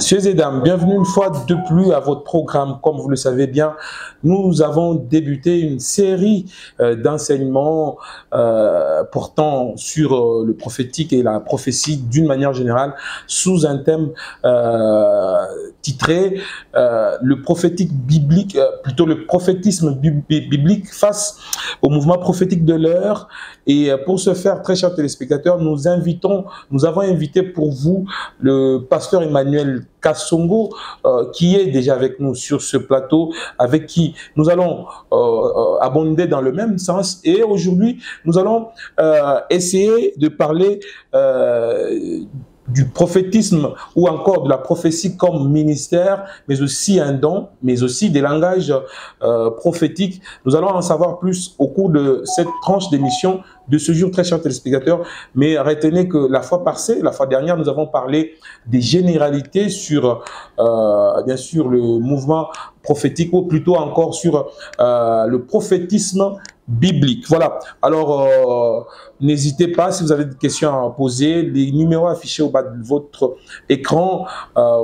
Messieurs et dames, bienvenue une fois de plus à votre programme. Comme vous le savez bien, nous avons débuté une série d'enseignements portant sur le prophétique et la prophétie d'une manière générale sous un thème titré le prophétique biblique, plutôt le prophétisme biblique face au mouvement prophétique de l'heure. Et pour ce faire, très chers téléspectateurs, nous avons invité pour vous le pasteur Emmanuel Kassongo, qui est déjà avec nous sur ce plateau, avec qui nous allons abonder dans le même sens. Et aujourd'hui, nous allons essayer de parler du prophétisme ou encore de la prophétie comme ministère, mais aussi un don, mais aussi des langages prophétiques. Nous allons en savoir plus au cours de cette tranche d'émission de ce jour, très chers téléspectateurs. Mais retenez que la fois passée, la fois dernière, nous avons parlé des généralités sur, bien sûr, le mouvement prophétique, ou plutôt encore sur le prophétisme biblique. Voilà. Alors, n'hésitez pas, si vous avez des questions à poser, les numéros affichés au bas de votre écran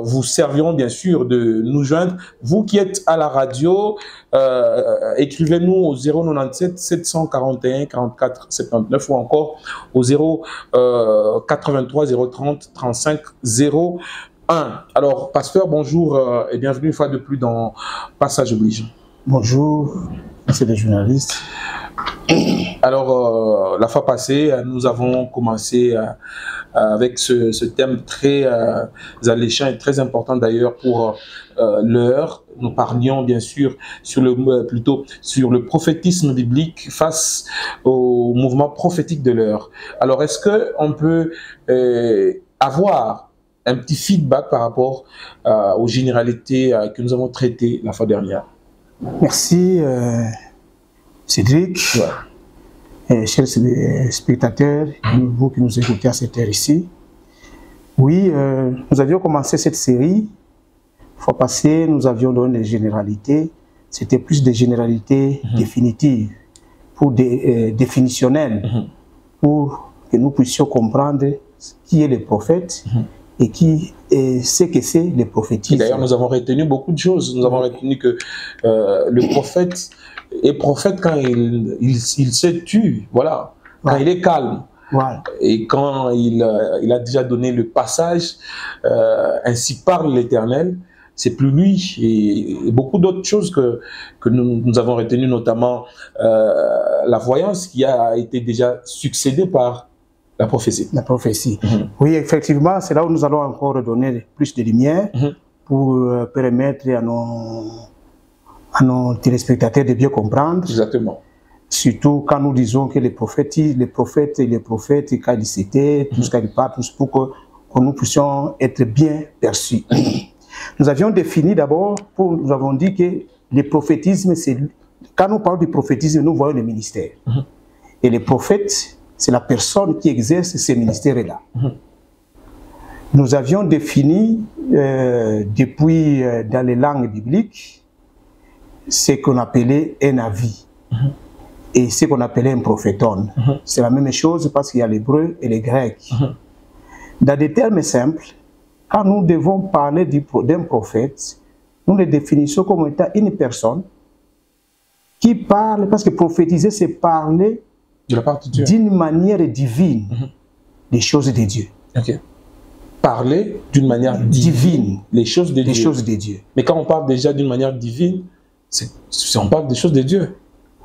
vous serviront bien sûr de nous joindre. Vous qui êtes à la radio, écrivez-nous au 097 741 44 79 ou encore au 083 030 35 01. Alors, pasteur, bonjour et bienvenue une fois de plus dans Passage Oblige. Bonjour, monsieur le journaliste. Alors, la fois passée, nous avons commencé avec ce thème très alléchant et très important d'ailleurs pour l'heure. Nous parlions bien sûr sur sur le prophétisme biblique face au mouvement prophétique de l'heure. Alors, est-ce qu'on peut avoir un petit feedback par rapport aux généralités que nous avons traitées la fois dernière? Merci Cédric, chers spectateurs, vous qui nous écoutez à cette heure ici. Oui, nous avions commencé cette série. La fois passée, nous avions donné des généralités. C'était plus des généralités définitives, pour définitionnelles, pour que nous puissions comprendre qui est le prophète et ce que c'est le prophétisme. D'ailleurs, nous avons retenu beaucoup de choses. Nous avons retenu que le prophète est prophète quand il se tue, voilà, quand il est calme. Voilà. Et quand il a déjà donné le passage, ainsi parle l'Éternel, c'est plus lui. Et beaucoup d'autres choses que nous avons retenues, notamment la voyance qui a été déjà succédée par la prophétie. La prophétie. Oui, effectivement, c'est là où nous allons encore donner plus de lumière pour permettre à nos téléspectateurs de bien comprendre. Exactement. Surtout quand nous disons que les prophètes, quand ils citaient, tout ce qu'ils parlent, pour que nous puissions être bien perçus. Nous avions défini d'abord, nous avons dit que le prophétisme, quand nous parlons du prophétisme, nous voyons le ministère. Et les prophètes, c'est la personne qui exerce ces ministères-là. Nous avions défini, depuis dans les langues bibliques, ce qu'on appelait un avis et ce qu'on appelait un prophéton. C'est la même chose parce qu'il y a l'hébreu et le grec. Dans des termes simples, quand nous devons parler d'un prophète, nous le définissons comme étant une personne qui parle, parce que prophétiser, c'est parler d'une manière divine des choses de Dieu. Parler d'une manière divine les choses de Dieu. Mais quand on parle déjà d'une manière divine, on parle des choses de Dieu.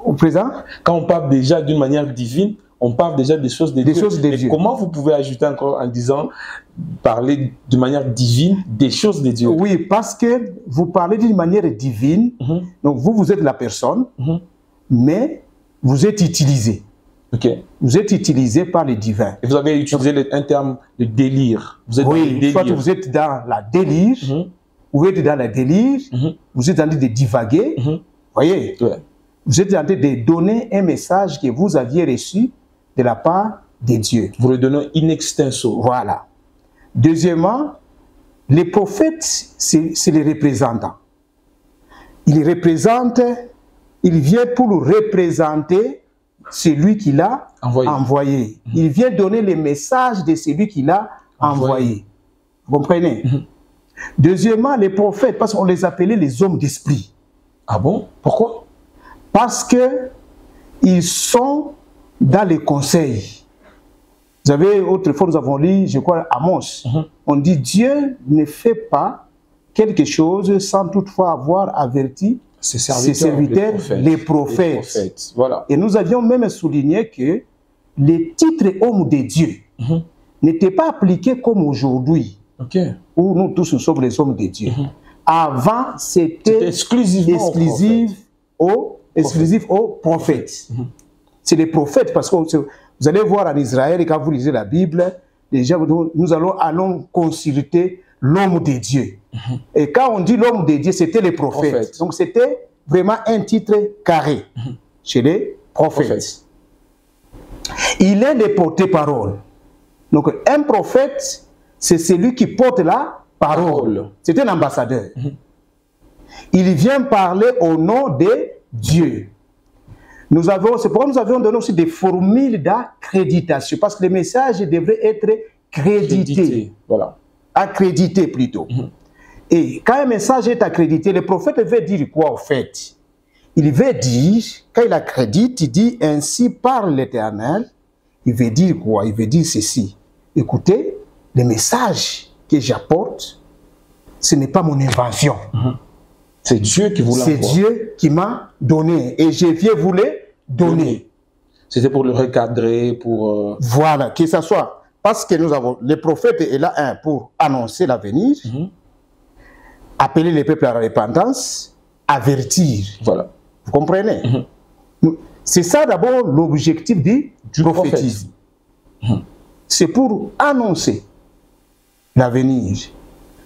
Au présent, quand on parle déjà d'une manière divine, on parle déjà des choses de Dieu. Comment vous pouvez ajouter encore en disant parler de manière divine des choses de Dieu? Oui, parce que vous parlez d'une manière divine, donc vous êtes la personne, mais vous êtes utilisé. Vous êtes utilisé par le divin. Et vous avez utilisé un terme de délire. Oui, soit vous êtes dans la délire, vous êtes dans la délire, vous êtes en train de divaguer, voyez, vous êtes en train de donner un message que vous aviez reçu de la part de Dieu. Vous le donnez in extenso. Voilà. Deuxièmement, les prophètes, c'est les représentants. Il représente, il vient pour représenter celui qu'il a envoyé. Il vient donner le message de celui qu'il a envoyé. Vous comprenez? Deuxièmement, les prophètes, parce qu'on les appelait les hommes d'esprit. Ah bon? Pourquoi? Parce qu'ils sont dans les conseils. Vous savez, autrefois, nous avons lu, je crois, Amos. On dit Dieu ne fait pas quelque chose sans toutefois avoir averti ses serviteurs, les prophètes. Voilà. Et nous avions même souligné que les titres hommes de Dieu n'étaient pas appliqués comme aujourd'hui, où nous tous nous sommes les hommes de Dieu. Avant, c'était exclusif aux prophètes. C'est les prophètes, parce que vous allez voir en Israël, quand vous lisez la Bible, déjà, nous allons consulter l'homme de Dieu. Et quand on dit l'homme de Dieu, c'était les prophètes. Donc c'était vraiment un titre carré chez les prophètes. Il est le porte-parole. Donc un prophète, c'est celui qui porte la parole. C'est un ambassadeur. Il vient parler au nom de Dieu. C'est pourquoi nous avions donné aussi des formules d'accréditation, parce que les messages devraient être crédités. Voilà. Accrédités plutôt. Et quand un message est accrédité, le prophète veut dire quoi au fait? Il veut dire, quand il accrédite, il dit ainsi parle l'Éternel. Il veut dire quoi? Il veut dire ceci. Écoutez, le message que j'apporte, ce n'est pas mon invention. C'est Dieu qui vous l'envoie. C'est Dieu qui m'a donné et je viens vous le donner. C'était pour le recadrer, pour... Voilà, que ce soit. Parce que nous avons, le prophète est là pour annoncer l'avenir, appeler les peuples à la repentance, avertir. Voilà. Vous comprenez? C'est ça d'abord l'objectif du prophétisme. C'est pour annoncer l'avenir,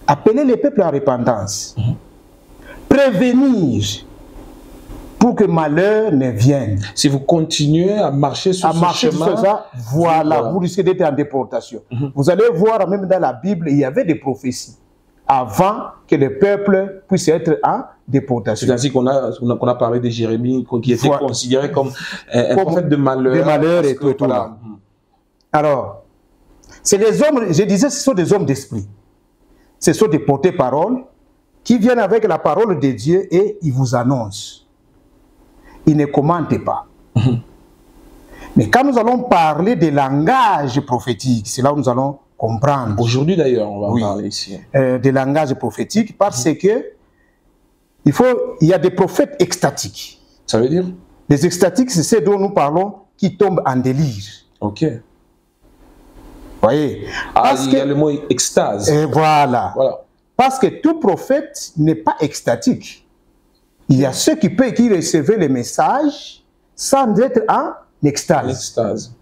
appeler les peuples à la repentance. Prévenir pour que malheur ne vienne. Si vous continuez à marcher sur ce chemin, voilà, vous risquez d'être en déportation. Vous allez voir, même dans la Bible, il y avait des prophéties avant que le peuple puisse être en déportation. C'est ainsi qu'on a parlé de Jérémie, qui était considéré comme un prophète de malheur. De malheur et tout. Voilà. Alors, c'est des hommes, je disais, ce sont des hommes d'esprit. Ce sont des porte-paroles qui viennent avec la parole de Dieu et ils vous annoncent. Ils ne commentent pas. Mais quand nous allons parler des langages prophétiques, c'est là où nous allons comprendre. Aujourd'hui d'ailleurs, on va en parler ici. Des langages prophétiques, parce que il y a des prophètes extatiques. Ça veut dire? Les extatiques, c'est ceux dont nous parlons qui tombent en délire. Ok. Voyez? Il y a le mot extase. Et voilà. Parce que tout prophète n'est pas extatique. Il y a ceux qui recevaient les messages sans être en extase.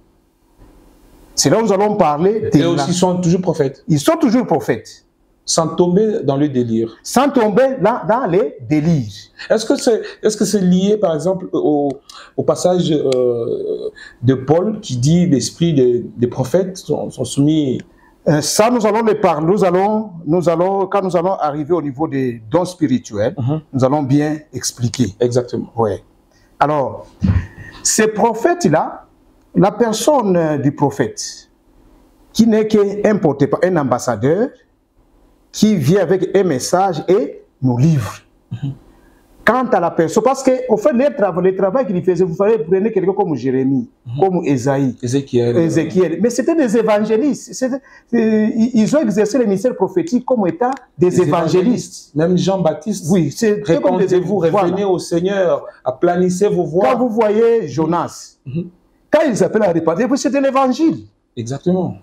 C'est là où nous allons parler. Et aussi, ils sont toujours prophètes. Ils sont toujours prophètes. Sans tomber dans le délire. Sans tomber dans les délires. Est-ce que c'est lié, par exemple, au passage de Paul qui dit l'esprit des prophètes sont soumis... Ça, nous allons les parler. Quand nous allons arriver au niveau des dons spirituels, nous allons bien expliquer. Exactement. Oui. Alors, ces prophètes-là, la personne du prophète, qui n'est qu'un ambassadeur, qui vient avec un message et nous livre. Quant à la personne, parce qu'au fait, le travail qu'il faisait, vous prenez quelqu'un comme Jérémie, comme Ézéchiel. Mais c'était des évangélistes. Ils ont exercé le ministère prophétique comme étant des évangélistes. Même Jean-Baptiste. Oui, répondez-vous, revenez au Seigneur, aplanissez vos voies. Quand vous voyez Jonas, quand il s'appelle à répandre, c'est de l'évangile. Exactement.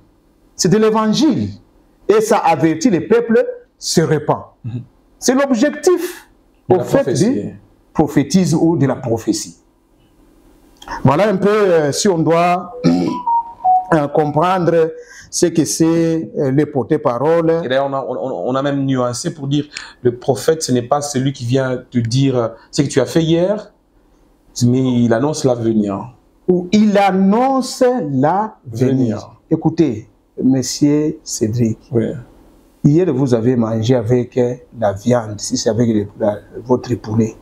C'est de l'évangile. Et ça avertit les peuples, se répand. C'est l'objectif au fait du prophétisme ou de la prophétie. Voilà un peu si on doit comprendre ce que c'est les porte-paroles. Et d'ailleurs, on a même nuancé pour dire le prophète, ce n'est pas celui qui vient te dire ce que tu as fait hier, mais il annonce l'avenir. Ou il annonce l'avenir. Écoutez, monsieur Cédric. Oui. Hier, vous avez mangé avec la viande, si c'est avec votre poulet.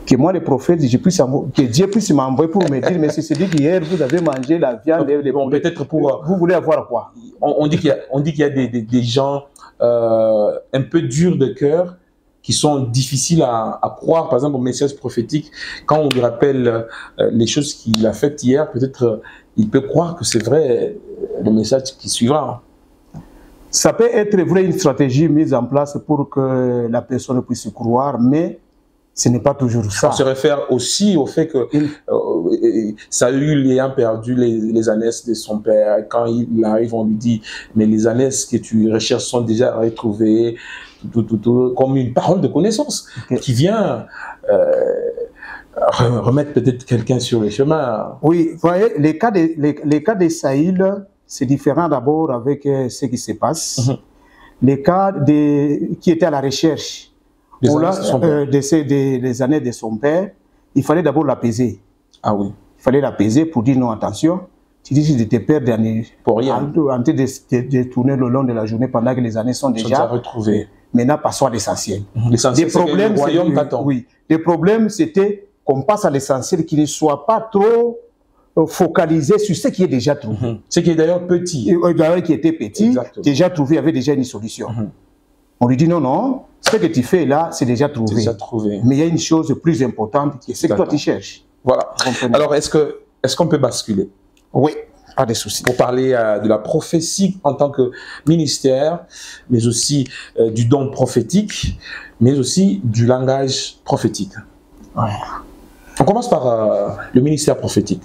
Que moi, le prophète, que Dieu puisse m'envoyer pour me dire, mais c'est dit qu'hier, vous avez mangé la viande et le poulet. Peut-être pour... Vous voulez avoir quoi? On dit qu'il y a des gens un peu durs de cœur, qui sont difficiles à croire, par exemple, au message prophétique. Quand on lui rappelle les choses qu'il a faites hier, peut-être il peut croire que c'est vrai le message qui suivra. Ça peut être vrai une stratégie mise en place pour que la personne puisse croire, mais ce n'est pas toujours ça. On se réfère aussi au fait que Saül ayant perdu les ânesses de son père, quand il arrive, on lui dit « mais les ânesses que tu recherches sont déjà retrouvées », comme une parole de connaissance qui vient remettre peut-être quelqu'un sur le chemin. Oui, vous voyez, les cas de Saül, c'est différent d'abord avec ce qui se passe. Les cas qui étaient à la recherche des années de son père, il fallait d'abord l'apaiser. Ah oui. Il fallait l'apaiser pour dire non, attention, tu dis que tes pères pour rien. En train de tourner le long de la journée pendant que les années sont déjà retrouvées. Maintenant, passons à l'essentiel. L'essentiel, c'est que le royaume t'attend. Oui. Les problèmes, c'était qu'on passe à l'essentiel, qu'il ne soit pas trop focalisé sur ce qui est déjà trouvé. Ce qui est d'ailleurs petit. D'ailleurs, qui était petit, exactement, déjà trouvé, avait déjà une solution. On lui dit non, non, ce que tu fais là, c'est déjà trouvé. Mais il y a une chose plus importante, qui est ce que toi tu cherches. Voilà. Alors, est-ce qu'on peut basculer? Oui. Pas de soucis. Pour parler de la prophétie en tant que ministère, mais aussi du don prophétique, mais aussi du langage prophétique. Ouais. On commence par le ministère prophétique.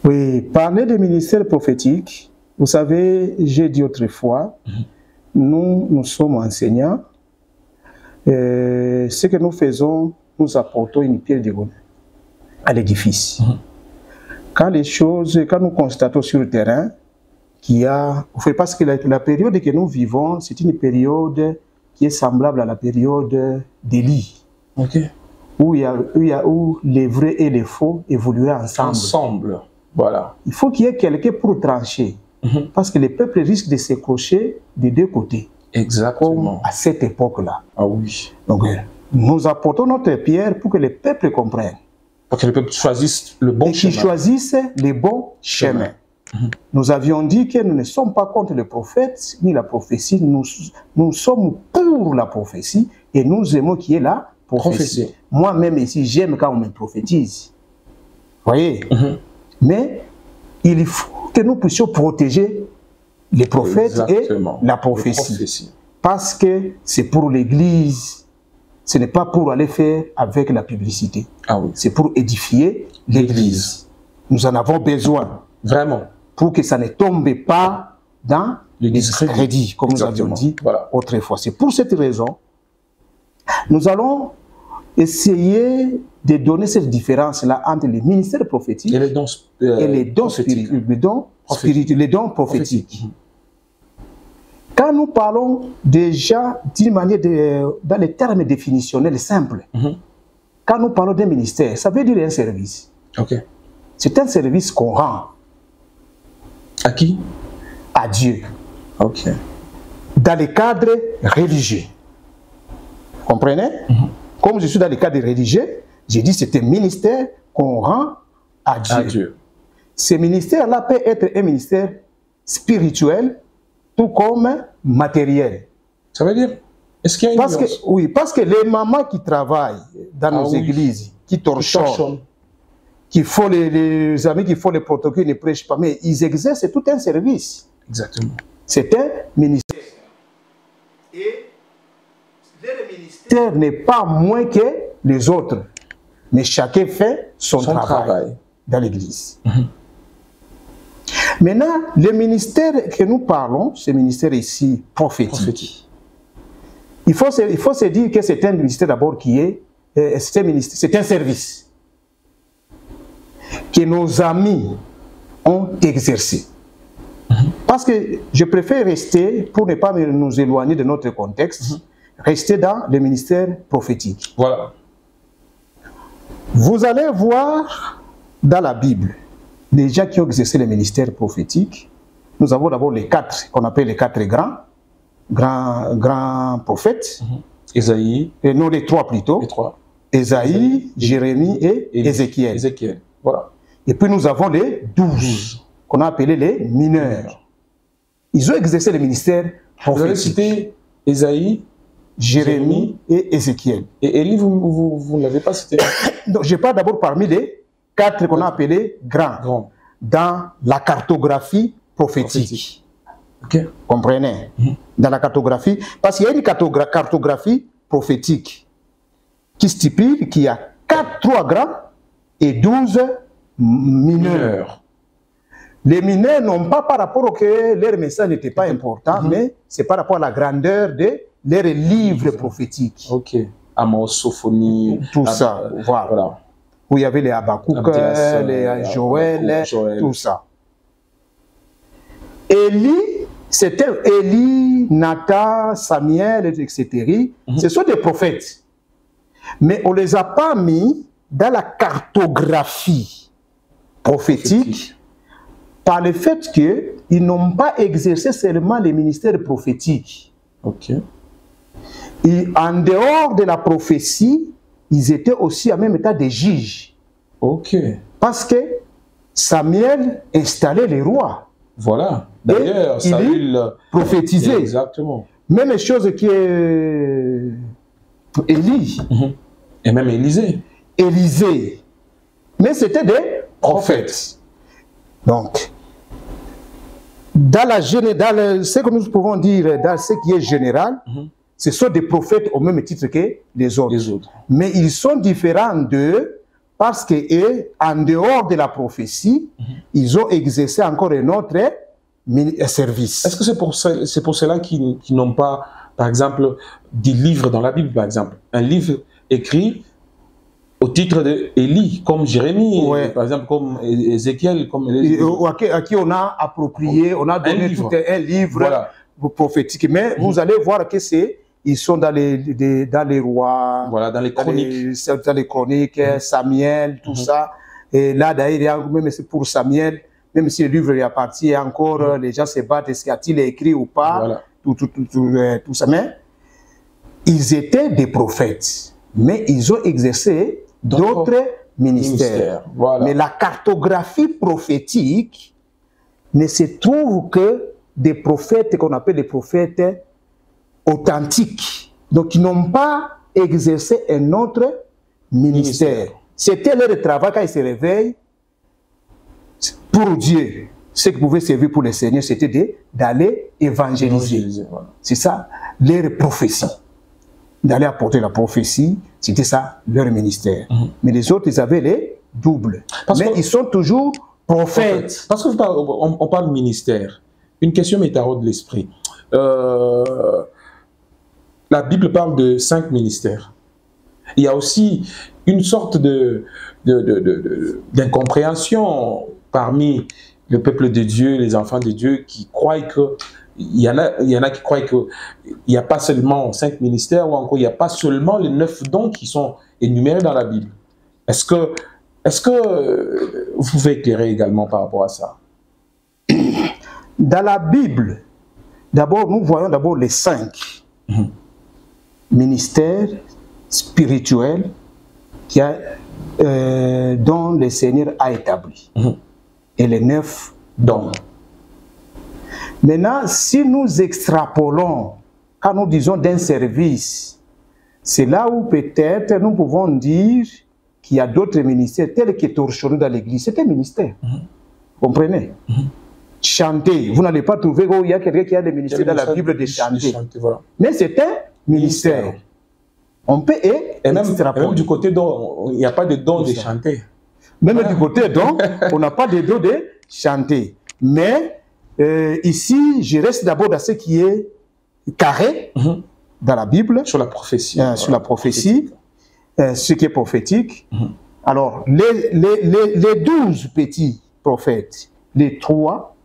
Oui, parler de ministère prophétique, vous savez, j'ai dit autrefois, nous sommes enseignants. Ce que nous faisons, nous apportons une pierre de à l'édifice. Quand nous constatons sur le terrain qu'il y a... Parce que la période que nous vivons, c'est une période qui est semblable à la période d'Élie. Où les vrais et les faux évoluaient ensemble. Voilà. Il faut qu'il y ait quelqu'un pour trancher. Parce que les peuples risquent de s'accrocher des deux côtés. Exactement. Comme à cette époque-là. Ah oui. Donc, nous apportons notre pierre pour que les peuples comprennent. Pour que les peuples choisissent le bon chemin. Qu'ils choisissent les bons chemins. Nous avions dit que nous ne sommes pas contre le prophète ni la prophétie. Nous sommes pour la prophétie et nous aimons qu'il y ait la prophétie. Moi-même ici, j'aime quand on me prophétise. Vous voyez? Mais il faut que nous puissions protéger les prophètes et la prophétie. Parce que c'est pour l'Église. Ce n'est pas pour aller faire avec la publicité. Ah oui. C'est pour édifier l'Église. Nous en avons besoin. Vraiment. Pour que ça ne tombe pas dans le discrédit, comme nous avions dit autrefois. C'est pour cette raison, nous allons essayer de donner cette différence-là entre les ministères prophétiques et les dons spirituels, les dons prophétiques. Quand nous parlons déjà d'une manière, dans les termes définitionnels simples, quand nous parlons d'un ministère, ça veut dire un service. C'est un service qu'on rend. À qui? À Dieu. Dans le cadre religieux. Vous comprenez? Comme je suis dans le cadre religieux, j'ai dit que c'est un ministère qu'on rend à Dieu. Ce ministère-là peut être un ministère spirituel, tout comme matériel. Ça veut dire, est-ce qu'il y a une nuance? Oui, parce que les mamans qui travaillent dans nos églises, qui torchonnent, qui font les amis qui font les protocoles, ne prêchent pas, mais ils exercent tout un service. Exactement. C'est un ministère. Et le ministère n'est pas moins que les autres, mais chacun fait son travail dans l'église. Maintenant, le ministère que nous parlons, ce ministère ici prophétique, il faut se dire que c'est un ministère d'abord qui est, c'est un service que nos amis ont exercé. Parce que je préfère rester, pour ne pas nous éloigner de notre contexte, rester dans le ministère prophétique. Voilà. Vous allez voir dans la Bible, les gens qui ont exercé le ministère prophétique, nous avons d'abord les quatre, qu'on appelle les quatre grands prophètes. Ésaïe. Et non, les trois plutôt. Les trois. Ésaïe, Jérémie et Ézéchiel. Voilà. Et puis nous avons les 12, qu'on a appelés les mineurs. Ils ont exercé le ministère Vous avez prophétique. cité Ésaïe, Jérémie et Ézéchiel. Et Élie, vous ne l'avez pas cité. Donc, je parle d'abord parmi les 4 qu'on a appelés grands Grand. dans la cartographie prophétique. Ok. Comprenez? Dans la cartographie, parce qu'il y a une cartographie prophétique qui stipule qu'il y a 3 grands et 12 mineurs. Les mineurs n'ont pas par rapport au que leur message n'était pas important, mais c'est par rapport à la grandeur de leurs livres prophétiques. Ok. Amos, Sophonie. Tout ça, voilà. Où il y avait les Habakkuk, les Joël, tout ça. Élie, c'était Élie, Nathan, Samuel, etc. Ce sont des prophètes. Mais on ne les a pas mis dans la cartographie prophétique par le fait qu'ils n'ont pas exercé seulement les ministères prophétiques. Ok. Et en dehors de la prophétie, ils étaient aussi en même temps des juges. Ok. Parce que Samuel installait les rois. Voilà. D'ailleurs, Saül prophétisait. Exactement. Même chose que Élie. Et même Élisée. Élisée. Mais c'était des prophètes. Donc, dans ce que nous pouvons dire, dans ce qui est général, ce sont des prophètes au même titre que les autres. Mais ils sont différents d'eux parce qu'en dehors de la prophétie, ils ont exercé encore un autre service. Est-ce que c'est pour cela qu'ils n'ont pas, par exemple, des livres dans la Bible, par exemple? Un livre écrit au titre d'Élie, comme Jérémie, par exemple, comme Ézéchiel, comme à qui on a approprié, on a donné tout un livre prophétique. Mais vous allez voir que ils sont dans les rois, voilà, dans les chroniques, dans les chroniques, Samuel, tout ça. Et là, d'ailleurs, même pour Samuel, même si le livre est parti encore, les gens se battent, est-ce qu'il a écrit ou pas, tout ça. Mais ils étaient des prophètes, mais ils ont exercé d'autres ministères. Voilà. Mais la cartographie prophétique ne se trouve que des prophètes qu'on appelle les prophètes authentiques. Donc, ils n'ont pas exercé un autre ministère. C'était leur travail quand ils se réveillent pour Dieu. Ce qui pouvait servir pour le Seigneur, c'était d'aller évangéliser. Voilà. C'est ça, leur prophétie. D'aller apporter la prophétie, c'était ça, leur ministère. Mais les autres, ils avaient les doubles. Mais ils sont toujours prophètes. Parce qu'on parle de ministère. Une question m'est taraude de l'esprit. La Bible parle de 5 ministères. Il y a aussi une sorte d'incompréhension parmi le peuple de Dieu, les enfants de Dieu, qui croient que il y en a qui croient qu'il n'y a pas seulement 5 ministères, ou encore il n'y a pas seulement les 9 dons qui sont énumérés dans la Bible. Est-ce que vous pouvez éclairer également par rapport à ça? Dans la Bible, d'abord, nous voyons d'abord les 5 ministères spirituels dont le Seigneur a établi. Et les 9 dons. Maintenant, si nous extrapolons, quand nous disons d'un service, c'est là où peut-être nous pouvons dire qu'il y a d'autres ministères, tels que torchonner dans l'église, c'est un ministère. Vous comprenez? Chanter, vous n'allez pas trouver où il y a quelqu'un qui a des ministères dans la Bible de chanter. Voilà. Mais c'est un ministère. On peut même du côté don, il n'y a pas de don de chanter. Même du côté don, on n'a pas de don de chanter. Mais ici, je reste d'abord dans ce qui est carré dans la Bible. Sur la prophétie. Sur la prophétie, ce qui est prophétique. Alors, les 12 petits prophètes, les 3,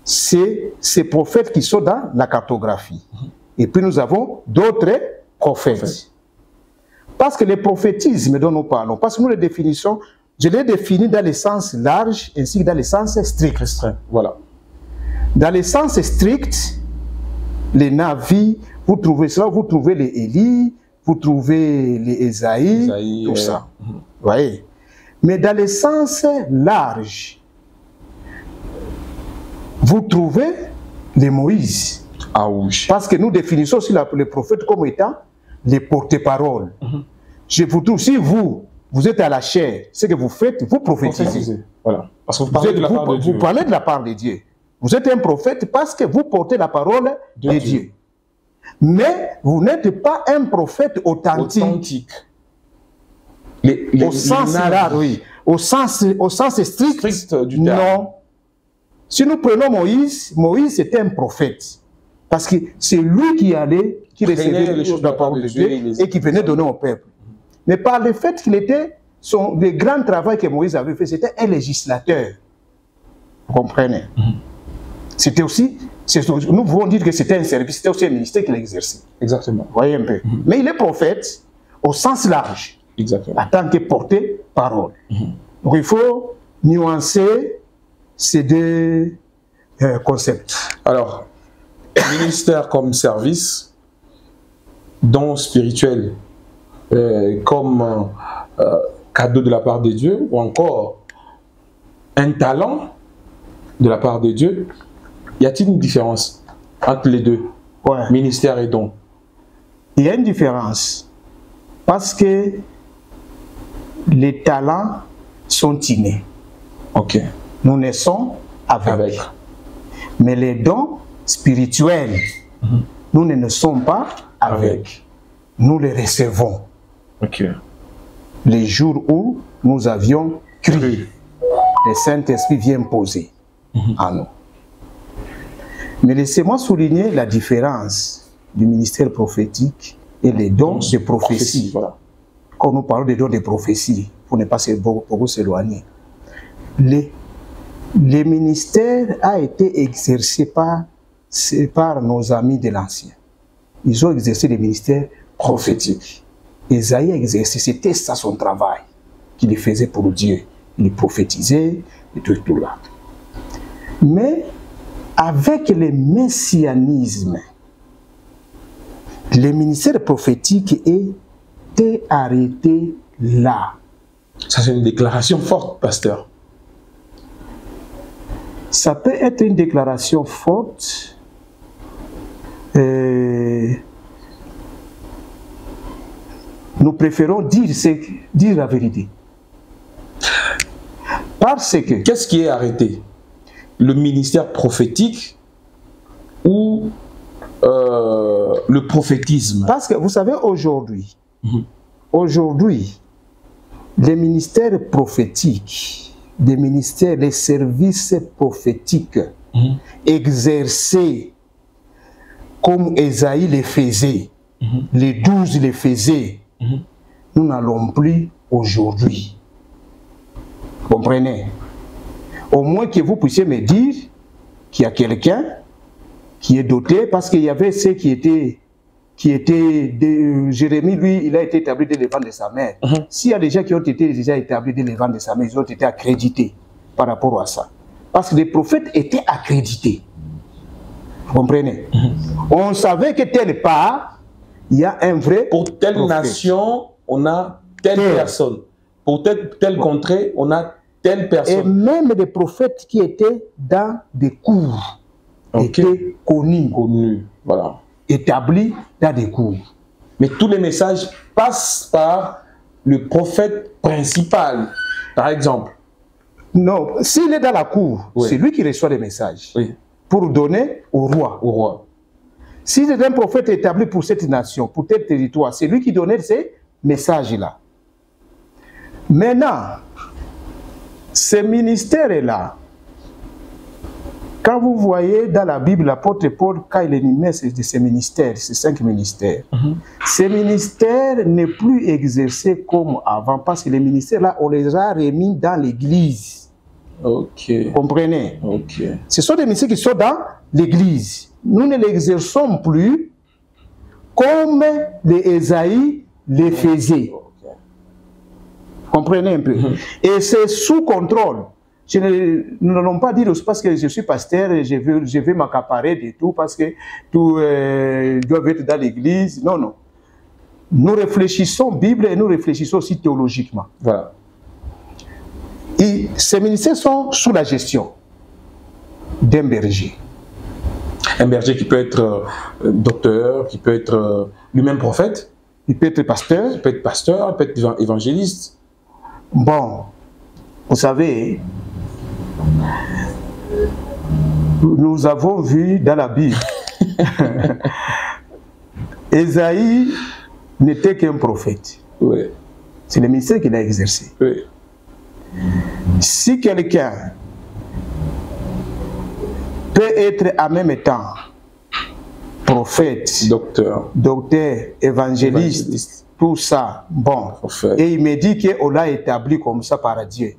c'est ces prophètes qui sont dans la cartographie. Et puis nous avons d'autres prophètes. Parce que les prophétismes dont nous parlons, parce que nous les définissons, je les définis dans le sens large ainsi que dans le sens strict. Voilà. Dans le sens strict, les Navi, vous trouvez cela, vous trouvez les Élie, vous trouvez les Ésaïe, tout ça. Vous voyez. Mais dans le sens large, vous trouvez de Moïse. Ah oui. Parce que nous définissons aussi les prophètes comme étant les porte-paroles. Je vous dis, si vous êtes à la chair, ce que vous faites, vous prophétisez. Voilà. Parce que vous parlez de la part de Dieu. Vous parlez de la part de Dieu. Vous êtes un prophète parce que vous portez la parole de Dieu. Mais vous n'êtes pas un prophète authentique. Au sens large, oui. Au sens strict du terme. Non. Si nous prenons Moïse, Moïse était un prophète. Parce que c'est lui qui allait, qui recevait la parole de Dieu et qui venait donner au peuple. Mais par le fait qu'il était, le grand travail que Moïse avait fait, c'était un législateur. Vous comprenez? C'était aussi, nous pouvons dire que c'était un service, c'était aussi un ministère qu'il exerçait. Exactement. Vous voyez un peu. Mais il est prophète au sens large. Exactement. En tant que porte-parole. Donc il faut nuancer ces deux concepts. Alors, ministère comme service, don spirituel comme cadeau de la part de Dieu, ou encore un talent de la part de Dieu, y a-t-il une différence entre les deux, ministère et don? Il y a une différence, parce que les talents sont innés. Ok. Nous naissons avec. Mais les dons spirituels, nous ne naissons pas avec. Nous les recevons. Ok. Les jours où nous avions cru, le Saint-Esprit vient poser en nous. Mais laissez-moi souligner la différence du ministère prophétique et les dons de prophétie. Voilà. Quand nous parlons des dons de prophétie, pour ne pas beaucoup s'éloigner, le ministère a été exercé par nos amis de l'Ancien. Ils ont exercé le ministère prophétique. Ésaïe a exercé, c'était ça son travail, qu'il faisait pour Dieu. Il prophétisait et tout là. Mais avec le messianisme, le ministère prophétique était arrêté là. Ça, c'est une déclaration forte, pasteur. Ça peut être une déclaration forte. Nous préférons dire la vérité. Parce que... Qu'est-ce qui est arrêté? Le ministère prophétique ou le prophétisme? Parce que vous savez, aujourd'hui, les ministères prophétiques, les services prophétiques exercés comme Ésaïe les faisait, les 12 les faisaient, nous n'allons plus aujourd'hui. Vous comprenez? Au moins que vous puissiez me dire qu'il y a quelqu'un qui est doté, parce qu'il y avait ceux qui étaient Jérémie, lui, il a été établi dès le ventre de sa mère. S'il y a des gens qui ont été déjà établis dès le ventre de sa mère, ils ont été accrédités par rapport à ça. Parce que les prophètes étaient accrédités. Vous comprenez? On savait que telle part, il y a un vrai pour telle prophète. Nation, on a telle personne. Pour telle contrée, on a telle personne. Et même des prophètes qui étaient dans des cours étaient connus. Voilà. Établis dans des cours. Mais tous les messages passent par le prophète principal, par exemple. Non, s'il est dans la cour, c'est lui qui reçoit les messages pour donner au roi. S'il est un prophète établi pour cette nation, pour tel territoire, c'est lui qui donnait ces messages-là. Maintenant, ce ministère-là, quand vous voyez dans la Bible, l'apôtre Paul, quand il énumère ces ministères, ces 5 ministères, ces ministères n'est plus exercés comme avant, parce que les ministères-là, on les a remis dans l'Église. Ok. Vous comprenez? Ok. Ce sont des ministères qui sont dans l'Église. Nous ne l'exerçons plus comme les Ésaïe les faisait. Vous comprenez un peu? Et c'est sous contrôle. Nous n'allons pas dire aussi parce que je suis pasteur et je veux m'accaparer de tout, parce que tout doit être dans l'église. Non, non. Nous réfléchissons Bible et nous réfléchissons aussi théologiquement. Voilà. Et ces ministères sont sous la gestion d'un berger. Un berger qui peut être docteur, qui peut être lui-même prophète. Il peut être pasteur. Il peut être pasteur, il peut être évangéliste. Bon, vous savez, nous avons vu dans la Bible, Ésaïe n'était qu'un prophète. Oui. C'est le ministère qu'il a exercé. Oui. Si quelqu'un peut être en même temps prophète, docteur, évangéliste, tout ça, bon, prophète. Et il me dit qu'on l'a établi comme ça par Dieu.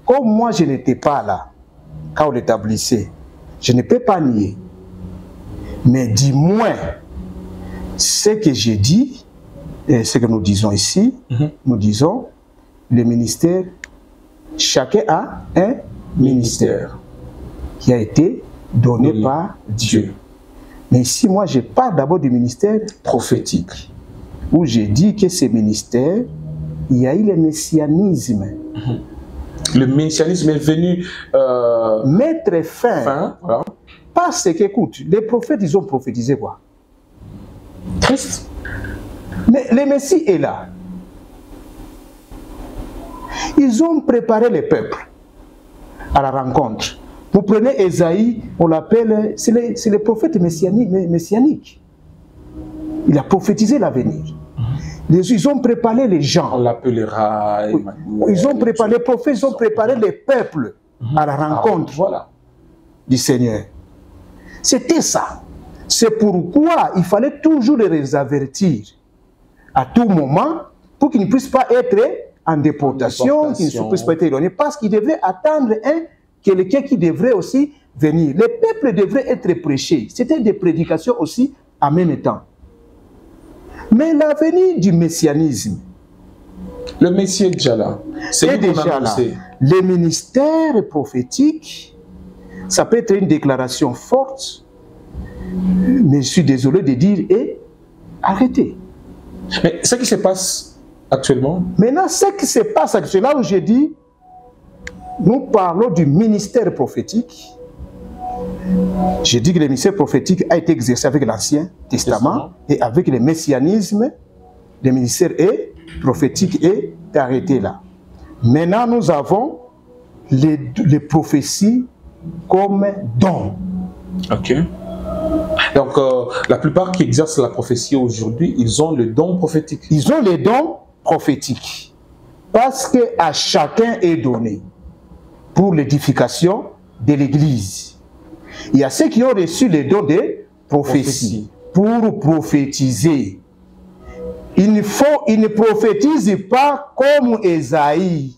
Comme moi je n'étais pas là quand on l'établissait, je ne peux pas nier. Mais dis-moi ce que j'ai dit, et ce que nous disons ici, nous disons, le ministère, chacun a un ministère qui a été donné par Dieu. Mais ici, moi, je parle d'abord du ministère prophétique, où j'ai dit que ce ministère, il y a eu le messianisme. Le messianisme est venu mettre fin. Voilà. Parce que, écoute, les prophètes, ils ont prophétisé quoi? Christ. Mais le Messie est là. Ils ont préparé le peuple à la rencontre. Vous prenez Ésaïe, on l'appelle, c'est le prophète messianique. Il a prophétisé l'avenir. Ils ont préparé les gens. On l'appellera. Oui. Ils ont préparé les prophètes, ils ont préparé les peuples à la rencontre du Seigneur. C'était ça. C'est pourquoi il fallait toujours les avertir à tout moment pour qu'ils ne puissent pas être en déportation, qu'ils ne puissent pas être éloignés, parce qu'ils devraient attendre quelqu'un qui devrait aussi venir. Les peuples devraient être prêchés. C'était des prédications aussi en même temps. Mais l'avenir du messianisme, le Messie est déjà là. C'est déjà là. Le ministère prophétique, ça peut être une déclaration forte, mais je suis désolé de dire, et arrêtez. Mais ce qui se passe actuellement... Maintenant, ce qui se passe actuellement, là où j'ai dit, nous parlons du ministère prophétique. J'ai dit que le ministère prophétique a été exercé avec l'Ancien Testament et avec le messianisme, le ministère prophétique est arrêté là. Maintenant, nous avons les prophéties comme dons. Ok. Donc, la plupart qui exercent la prophétie aujourd'hui, ils ont le don prophétique. Ils ont les dons prophétiques. Parce qu'à chacun est donné pour l'édification de l'Église. Il y a ceux qui ont reçu les dons de prophétie pour prophétiser. Il ne prophétise pas comme Ésaïe.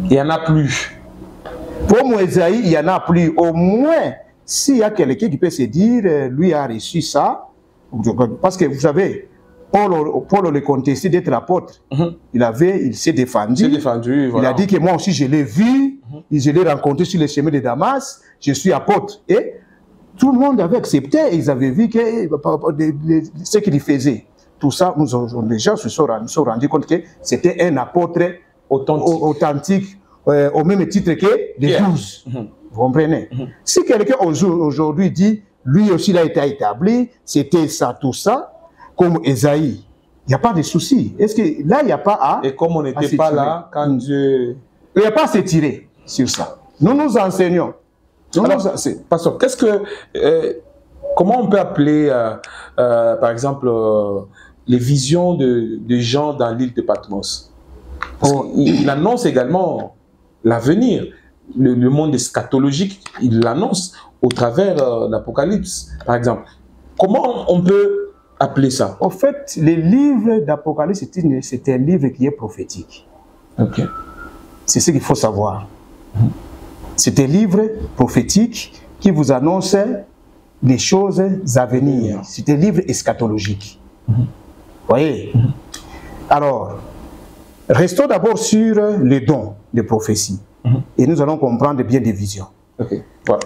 Il n'y en a plus. Comme Ésaïe, il n'y en a plus. Au moins, s'il y a quelqu'un qui peut se dire, lui a reçu ça, parce que vous savez, Paul le contestait d'être apôtre. Il s'est défendu. Il a dit que moi aussi je l'ai vu, je l'ai rencontré sur les chemins de Damas, je suis apôtre. Et tout le monde avait accepté, ils avaient vu que ce qu'il faisait. Tout ça, les gens se sont rendus compte que c'était un apôtre authentique au même titre que les 12. Vous comprenez? Si quelqu'un aujourd'hui dit, lui aussi il a été établi, c'était ça, tout ça, comme Ésaïe, il n'y a pas de souci. Est-ce que là, il n'y a pas à... Et comme on n'était pas là, quand Dieu... Il n'y a pas à se tirer sur ça. Nous nous enseignons. Pasteur, qu'est-ce que... comment on peut appeler, par exemple, les visions de Jean dans l'île de Patmos? Il annonce également l'avenir. Le monde eschatologique, il l'annonce au travers l'Apocalypse, par exemple. Comment on peut appeler ça? En fait, le livre d'Apocalypse, c'est un livre qui est prophétique. Okay. C'est ce qu'il faut savoir. C'est un livre prophétique qui vous annonce les choses à venir. C'est un livre eschatologique. Vous voyez? Alors, restons d'abord sur les dons de prophétie. Et nous allons comprendre bien des visions. Okay. Voilà.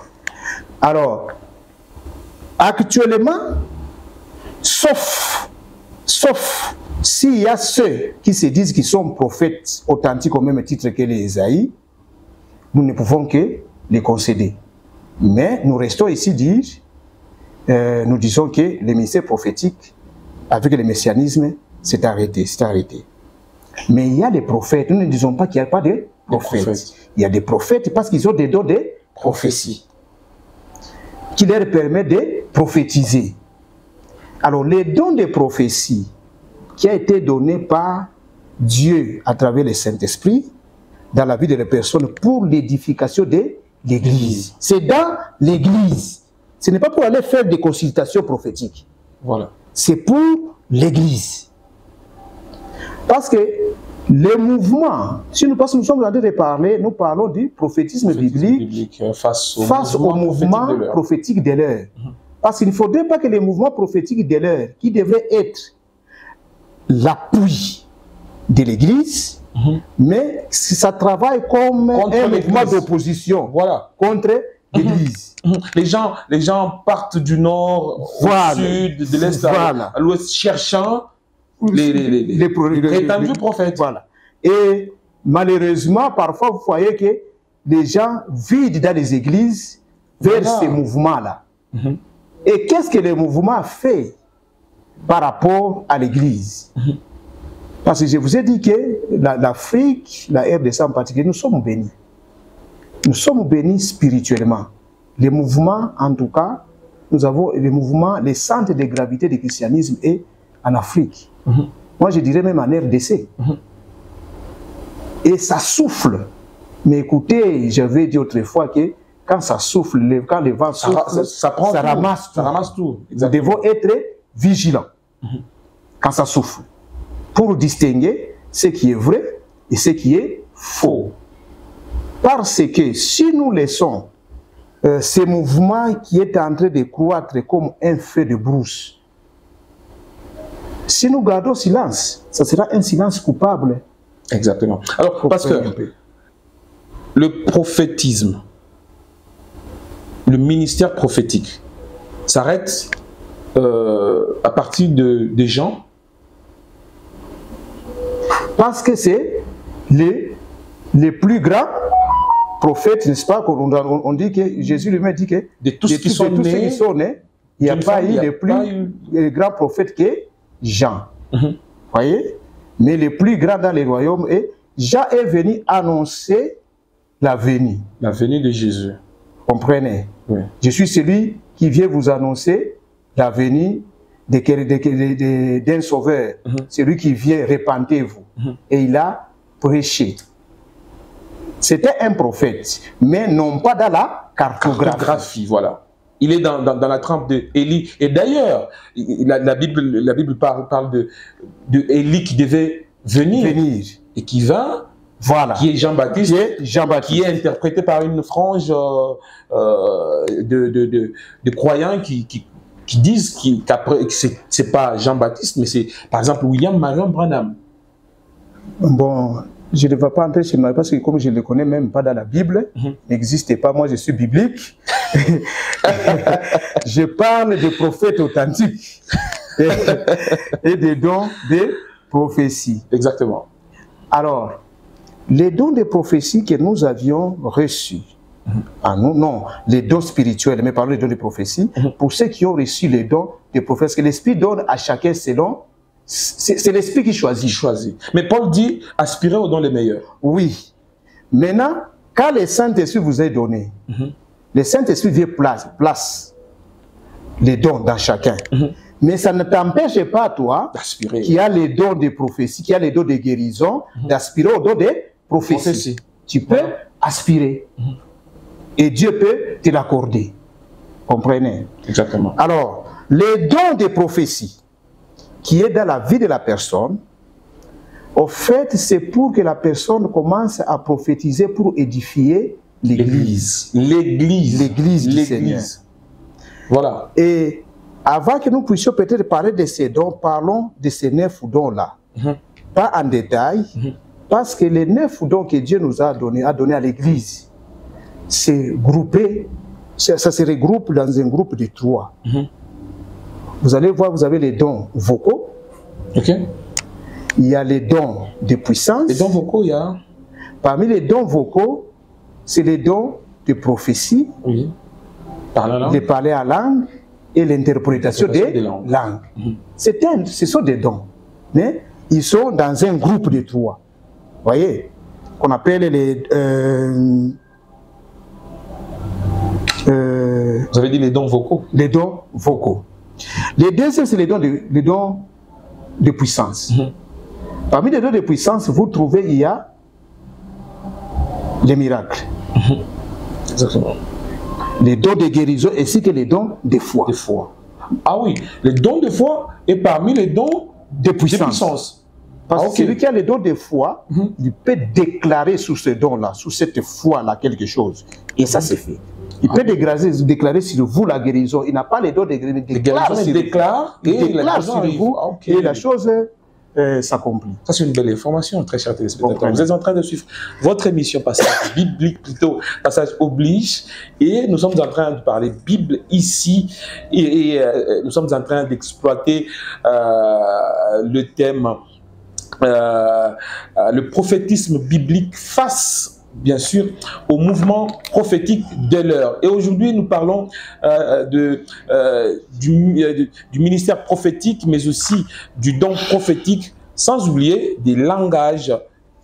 Alors, actuellement, sauf s'il y a ceux qui se disent qu'ils sont prophètes authentiques au même titre que les Ésaïe, nous ne pouvons que les concéder. Mais nous restons ici dire, nous disons que le ministère prophétique, avec le messianisme, c'est arrêté, c'est arrêté. Mais il y a des prophètes, nous ne disons pas qu'il n'y a pas de prophètes. Il y a des prophètes parce qu'ils ont des dons de prophétie qui leur permettent de prophétiser. Alors, les dons de prophétie qui a été donné par Dieu à travers le Saint-Esprit dans la vie de la personne pour l'édification de l'Église. C'est dans l'Église. Ce n'est pas pour aller faire des consultations prophétiques. Voilà. C'est pour l'Église. Parce que le mouvement, si nous sommes en train de parler, nous parlons du prophétisme biblique face au mouvement prophétique de l'heure. Parce qu'il ne faudrait pas que les mouvements prophétiques de l'heure, qui devraient être l'appui de l'Église, mais ça travaille comme un mouvement d'opposition contre l'Église. Les gens partent du nord au sud, de l'est à l'ouest, cherchant les prétendus prophètes. Voilà. Et malheureusement, parfois, vous voyez que les gens vident dans les églises vers ces mouvements-là. Et qu'est-ce que le mouvement fait par rapport à l'église? Parce que je vous ai dit que l'Afrique, la RDC en particulier, nous sommes bénis. Nous sommes bénis spirituellement. Les mouvements, en tout cas, nous avons les mouvements, les centres de gravité du christianisme est en Afrique. Moi, je dirais même en RDC. Et ça souffle. Mais écoutez, j'avais dit autrefois que quand ça souffle, quand le vent souffle, ça ramasse tout. Nous devons être vigilants quand ça souffle, pour distinguer ce qui est vrai et ce qui est faux. Parce que si nous laissons ces mouvements qui est en train de croître comme un feu de brousse, si nous gardons silence, ça sera un silence coupable. Exactement. Alors, parce que le prophétisme, le ministère prophétique, s'arrête à partir des gens. Parce que c'est les plus grands prophètes, n'est-ce pas? On dit que Jésus lui-même dit que de tous ceux qui sont nés, il n'y a pas eu les grands prophètes que Jean. Voyez? Mais le plus grand dans les royaumes, et Jean est venu annoncer la venue. La venue de Jésus. Comprenez? Oui. Je suis celui qui vient vous annoncer la venue d'un sauveur. Celui qui vient, repentez-vous. Et il a prêché. C'était un prophète, mais non pas dans la cartographie. Voilà. Il est dans la trempe d'Élie. Et d'ailleurs, la Bible parle de Élie qui devait venir. Et qui vint, voilà. Qui est Jean-Baptiste, qui est interprété par une frange de croyants qui disent que c'est pas Jean-Baptiste, mais c'est par exemple William Marion Branham. Bon, je ne vais pas entrer chez moi parce que comme je ne le connais même pas dans la Bible, n'existe pas, moi je suis biblique. Je parle des prophètes authentiques et des dons de prophétie. Exactement. Alors, les dons de prophétie que nous avions reçus, non, les dons spirituels, mais parlons des dons de prophétie, pour ceux qui ont reçu les dons de prophétie, parce que l'Esprit donne à chacun selon, c'est l'Esprit qui choisit. Mais Paul dit, aspirez aux dons les meilleurs. Oui. Maintenant, quand le Saint-Esprit vous est donné, le Saint-Esprit vient place les dons dans chacun. Mais ça ne t'empêche pas, toi, qui a les dons de prophétie, qui a les dons de guérison, d'aspirer aux dons de prophétie. Tu peux aspirer. Et Dieu peut te l'accorder. Comprenez? Exactement. Alors, les dons de prophétie qui est dans la vie de la personne, au fait, c'est pour que la personne commence à prophétiser pour édifier l'Église. L'Église du Seigneur. Voilà. Et avant que nous puissions peut-être parler de ces dons, parlons de ces 9 dons-là. Pas en détail, parce que les 9 dons que Dieu nous a donné à l'Église, c'est groupé, ça se regroupe dans un groupe de 3. Vous allez voir, vous avez les dons vocaux. Il y a les dons de puissance. Les dons vocaux, il y a... Parmi les dons vocaux, c'est les dons de prophétie. de parler en langue et l'interprétation des langues. Ce sont des dons, mais ils sont dans un groupe de 3. Vous voyez, qu'on appelle les... vous avez dit les dons vocaux. Les dons vocaux. Les deuxièmes, c'est les dons de puissance. Parmi les dons de puissance, vous trouvez, il y a les miracles. Exactement. Les dons de guérison ainsi que les dons de foi. Ah oui, les dons de foi est parmi les dons de puissance. Parce que celui qui a les dons de foi, il peut déclarer sur ce don-là, sur cette foi-là, quelque chose. Et ça, c'est fait. Il peut déclarer sur vous la guérison. Il n'a pas les dons de guérison. Il déclare sur vous et la chose s'accomplit. Ça, c'est une belle information, très chers téléspectateurs. Vous êtes en train de suivre votre émission Passage biblique, plutôt Passage oblige, et nous sommes en train de parler Bible ici, et nous sommes en train d'exploiter le thème, le prophétisme biblique face, bien sûr, au mouvement prophétique de l'heure. Et aujourd'hui, nous parlons du ministère prophétique, mais aussi du don prophétique, sans oublier des langages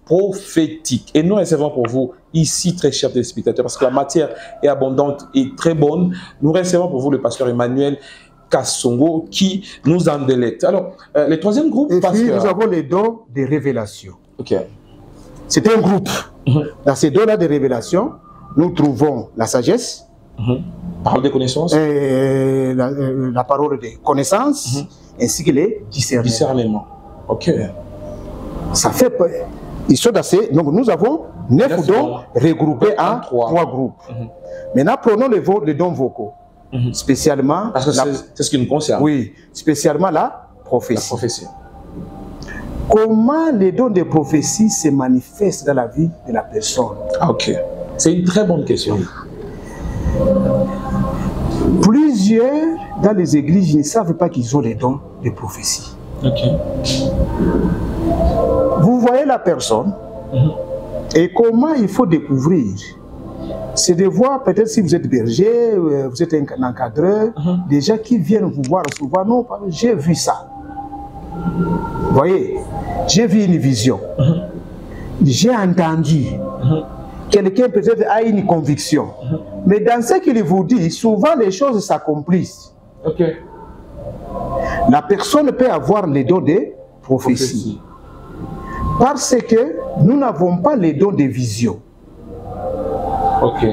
prophétiques. Et nous recevons pour vous, ici, très chers téléspectateurs, parce que la matière est abondante et très bonne, nous recevons pour vous le pasteur Emmanuel Kassongo qui nous en délecte. Alors, le troisième groupe... Et puis, nous avons les dons de révélation. Ok. C'est un groupe. Dans ces dons-là de révélation, nous trouvons la sagesse, parole de connaissance, la parole de connaissance, ainsi que les discernements. Ok. Ça fait... Ils sont dans ces... Donc nous avons 9 dons regroupés en 3 groupes. Maintenant, prenons les dons vocaux. Spécialement... Parce que c'est ce qui nous concerne. Oui, spécialement la prophétie. La prophétie. Comment les dons de prophétie se manifestent dans la vie de la personne? Ah, ok. C'est une très bonne question. Plusieurs dans les églises ne savent pas qu'ils ont les dons de prophétie. Ok. Vous voyez la personne et comment il faut découvrir. C'est de voir, peut-être si vous êtes berger, vous êtes un encadreur, des gens qui viennent vous voir souvent, non, j'ai vu ça. Vous voyez, j'ai vu une vision, j'ai entendu, quelqu'un peut-être a une conviction, mais dans ce qu'il vous dit, souvent les choses s'accomplissent. Ok. La personne peut avoir les dons de prophétie, parce que nous n'avons pas les dons de vision. Ok.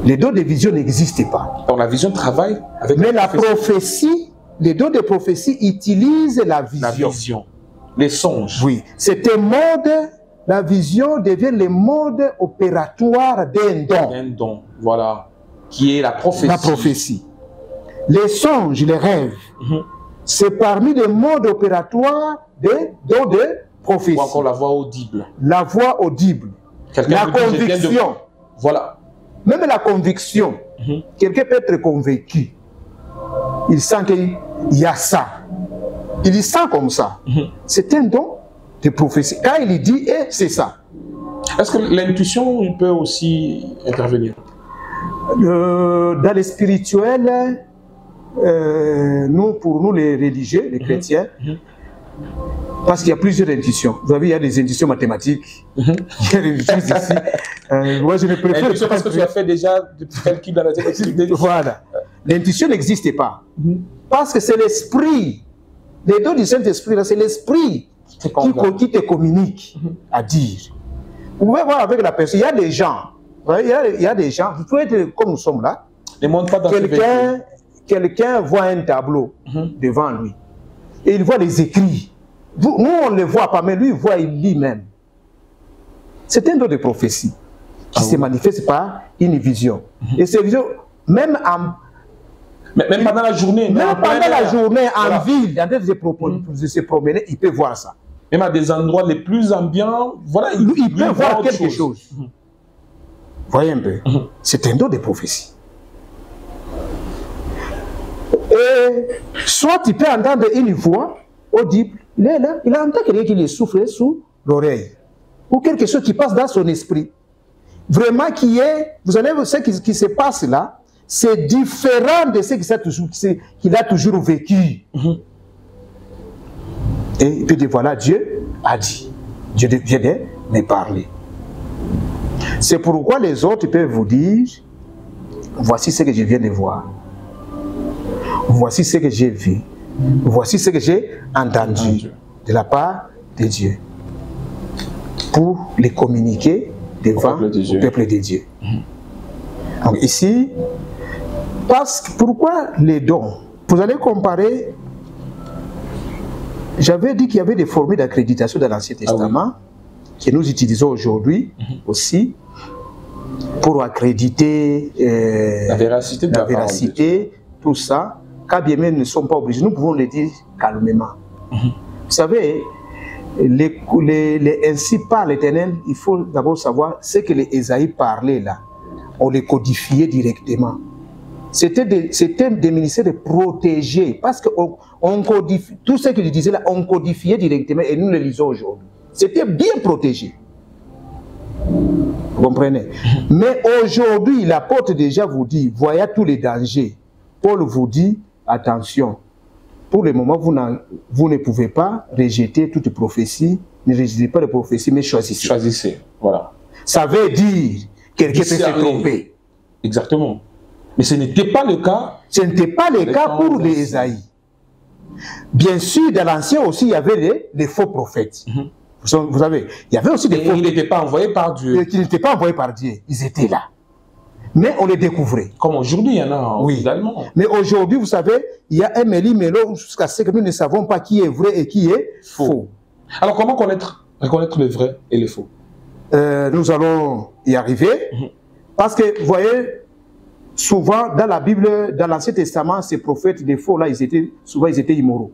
Les dons de vision n'existent pas. Donc la vision travaille avec la prophétie. Les dons de prophétie utilisent la vision. La vision, les songes. Oui, c'est un mode, la vision devient le mode opératoire d'un don. Un don, voilà, qui est la prophétie. La prophétie. Les songes, les rêves, c'est parmi les modes opératoires des dons de prophétie. Ou encore la voix audible. La voix audible. La conviction. Voilà. Même la conviction. Quelqu'un peut être convaincu. Il sent qu'il y a ça. Il y sent comme ça. C'est un don de prophétie. Quand il dit, eh, c'est ça. Est-ce que l'intuition peut aussi intervenir? Dans les spirituels, pour nous les religieux, les chrétiens, parce qu'il y a plusieurs intuitions. Vous savez, il y a des intuitions mathématiques. Il y a des intuitions ici. Moi, je ne préfère pas. Parce que tu as fait déjà des calculs dans la télé. Voilà. L'intuition n'existe pas. Parce que c'est l'esprit. Les dons du Saint-Esprit, c'est l'esprit qui te communique à dire. Vous pouvez voir avec la personne, il y a des gens. Il y a des gens, vous pouvez être comme nous sommes là. Quelqu'un voit un tableau devant lui. Et il voit les écrits. Nous, on ne les voit pas, mais lui, il lit même. C'est un don de prophétie qui se manifeste par une vision. Et cette vision, même pendant la journée, en ville, en train de se promener, il peut voir ça. Même à des endroits les plus ambiants, voilà, il peut voir quelque chose. Voyez un peu. C'est un don de prophétie. Et soit il peut entendre une voix audible, il est là, il entend quelqu'un qui lui souffle sous l'oreille, ou quelque chose qui passe dans son esprit. Vraiment qui est, vous savez ce qui se passe là, c'est différent de ce qu'il a toujours vécu. Et il peut dire, voilà, Dieu a dit. Dieu vient de me parler. C'est pourquoi les autres peuvent vous dire, voici ce que je viens de voir. Voici ce que j'ai vu. Voici ce que j'ai entendu de la part de Dieu. Pour les communiquer devant le peuple de Dieu. Donc ici, pourquoi les dons? Vous allez comparer. J'avais dit qu'il y avait des formules d'accréditation dans l'Ancien Testament que nous utilisons aujourd'hui aussi pour accréditer la véracité, tout ça. Quand bien même ne sont pas obligés, nous pouvons le dire calmement. Vous savez, ainsi par l'Éternel, il faut d'abord savoir ce que les Ésaïe parlaient là. On les codifiait directement. C'était des ministères de protéger, parce que tout ce qu'il disait là, on codifiait directement et nous le lisons aujourd'hui. C'était bien protégé. Vous comprenez? Mais aujourd'hui, l'apôtre déjà vous dit, voyez tous les dangers. Paul vous dit, attention, pour le moment, vous ne pouvez pas rejeter toute prophétie, ne rejetez pas les prophéties, mais choisissez. Choisissez, voilà. Ça veut dire, quelqu'un peut se tromper. Exactement. Mais ce n'était pas le cas. Ce n'était pas le cas pour les Ésaïe. Bien sûr, dans l'Ancien aussi, il y avait les faux prophètes. Vous savez, il y avait aussi des faux. Ils n'étaient pas envoyés par Dieu. Qui n'étaient pas envoyés par Dieu. Ils étaient là. Mais on les découvrait. Comme aujourd'hui, il y en a également. Mais aujourd'hui, vous savez, il y a un méli-mélo jusqu'à ce que nous ne savons pas qui est vrai et qui est faux. Alors, comment reconnaître le vrai et le faux? Nous allons y arriver. Parce que, vous voyez, souvent, dans la Bible, dans l'Ancien Testament, ces prophètes des faux, là, souvent, ils étaient immoraux.